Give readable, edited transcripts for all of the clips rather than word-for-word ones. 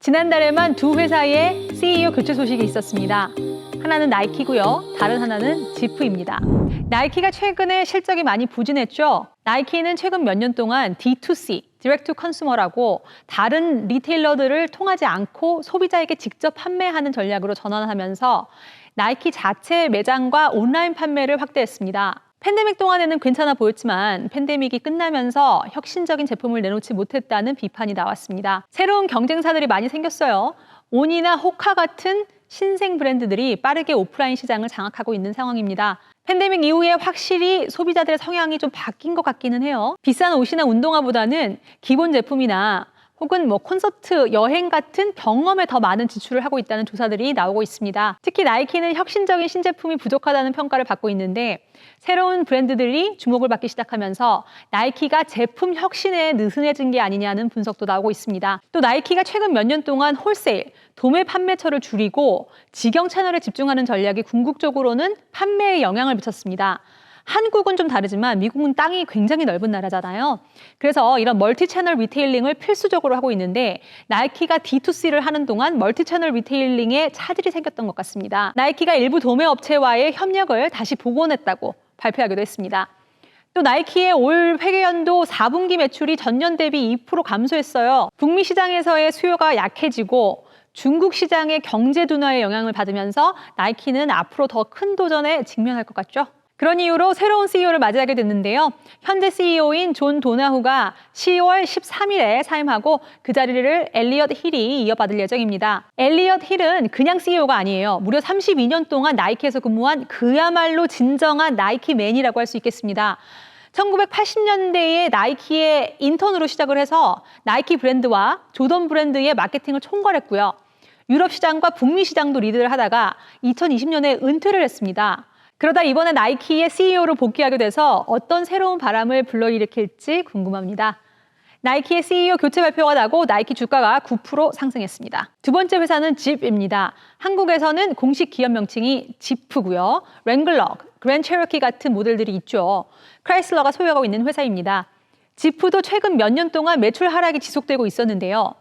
지난달에만 두 회사의 CEO 교체 소식이 있었습니다. 하나는 나이키고요. 다른 하나는 지프입니다. 나이키가 최근에 실적이 많이 부진했죠. 나이키는 최근 몇 년 동안 D2C, Direct to Consumer라고 다른 리테일러들을 통하지 않고 소비자에게 직접 판매하는 전략으로 전환하면서 나이키 자체 매장과 온라인 판매를 확대했습니다. 팬데믹 동안에는 괜찮아 보였지만 팬데믹이 끝나면서 혁신적인 제품을 내놓지 못했다는 비판이 나왔습니다. 새로운 경쟁사들이 많이 생겼어요. 온이나 호카 같은 신생 브랜드들이 빠르게 오프라인 시장을 장악하고 있는 상황입니다. 팬데믹 이후에 확실히 소비자들의 성향이 좀 바뀐 것 같기는 해요. 비싼 옷이나 운동화보다는 기본 제품이나 혹은 콘서트, 여행 같은 경험에 더 많은 지출을 하고 있다는 조사들이 나오고 있습니다. 특히 나이키는 혁신적인 신제품이 부족하다는 평가를 받고 있는데 새로운 브랜드들이 주목을 받기 시작하면서 나이키가 제품 혁신에 느슨해진 게 아니냐는 분석도 나오고 있습니다. 또 나이키가 최근 몇 년 동안 홀세일, 도매 판매처를 줄이고 직영 채널에 집중하는 전략이 궁극적으로는 판매에 영향을 미쳤습니다. 한국은 좀 다르지만 미국은 땅이 굉장히 넓은 나라잖아요. 그래서 이런 멀티 채널 리테일링을 필수적으로 하고 있는데 나이키가 D2C를 하는 동안 멀티 채널 리테일링에 차질이 생겼던 것 같습니다. 나이키가 일부 도매 업체와의 협력을 다시 복원했다고 발표하기도 했습니다. 또 나이키의 올 회계연도 4분기 매출이 전년 대비 2% 감소했어요. 북미 시장에서의 수요가 약해지고 중국 시장의 경제 둔화의 영향을 받으면서 나이키는 앞으로 더 큰 도전에 직면할 것 같죠? 그런 이유로 새로운 CEO를 맞이하게 됐는데요. 현재 CEO인 존 도나후가 10월 13일에 사임하고 그 자리를 엘리엇 힐이 이어받을 예정입니다. 엘리엇 힐은 그냥 CEO가 아니에요. 무려 32년 동안 나이키에서 근무한 그야말로 진정한 나이키맨이라고 할 수 있겠습니다. 1980년대에 나이키의 인턴으로 시작을 해서 나이키 브랜드와 조던 브랜드의 마케팅을 총괄했고요. 유럽 시장과 북미 시장도 리드를 하다가 2020년에 은퇴를 했습니다. 그러다 이번에 나이키의 CEO로 복귀하게 돼서 어떤 새로운 바람을 불러일으킬지 궁금합니다. 나이키의 CEO 교체 발표가 나고 나이키 주가가 9% 상승했습니다. 두 번째 회사는 집입니다. 한국에서는 공식 기업 명칭이 지프고요. 랭글러, 그랜 체러키 같은 모델들이 있죠. 크라이슬러가 소유하고 있는 회사입니다. 지프도 최근 몇 년 동안 매출 하락이 지속되고 있었는데요.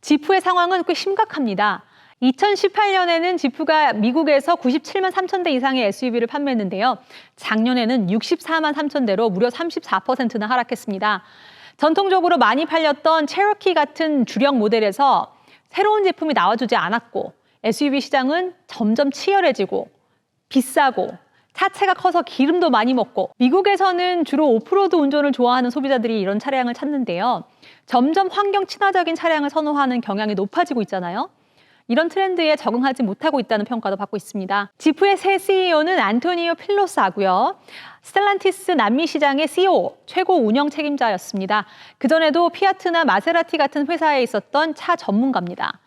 지프의 상황은 꽤 심각합니다. 2018년에는 지프가 미국에서 97만 3천 대 이상의 SUV를 판매했는데요. 작년에는 64만 3천 대로 무려 34%나 하락했습니다. 전통적으로 많이 팔렸던 체러키 같은 주력 모델에서 새로운 제품이 나와주지 않았고 SUV 시장은 점점 치열해지고 비싸고 차체가 커서 기름도 많이 먹고 미국에서는 주로 오프로드 운전을 좋아하는 소비자들이 이런 차량을 찾는데요. 점점 환경 친화적인 차량을 선호하는 경향이 높아지고 있잖아요. 이런 트렌드에 적응하지 못하고 있다는 평가도 받고 있습니다. 지프의 새 CEO는 안토니오 필로사고요. 스텔란티스 남미 시장의 CEO, 최고 운영 책임자였습니다. 그전에도 피아트나 마세라티 같은 회사에 있었던 차 전문가입니다.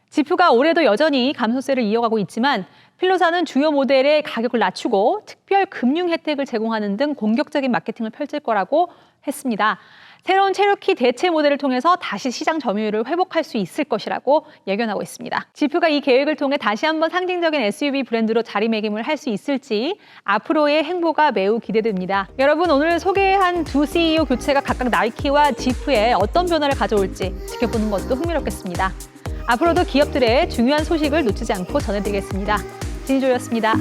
지프가 올해도 여전히 감소세를 이어가고 있지만 필로사는 주요 모델의 가격을 낮추고 특별 금융 혜택을 제공하는 등 공격적인 마케팅을 펼칠 거라고 했습니다. 새로운 체로키 대체 모델을 통해서 다시 시장 점유율을 회복할 수 있을 것이라고 예견하고 있습니다. 지프가 이 계획을 통해 다시 한번 상징적인 SUV 브랜드로 자리매김을 할 수 있을지 앞으로의 행보가 매우 기대됩니다. 여러분, 오늘 소개한 두 CEO 교체가 각각 나이키와 지프에 어떤 변화를 가져올지 지켜보는 것도 흥미롭겠습니다. 앞으로도 기업들의 중요한 소식을 놓치지 않고 전해드리겠습니다. 진희조였습니다.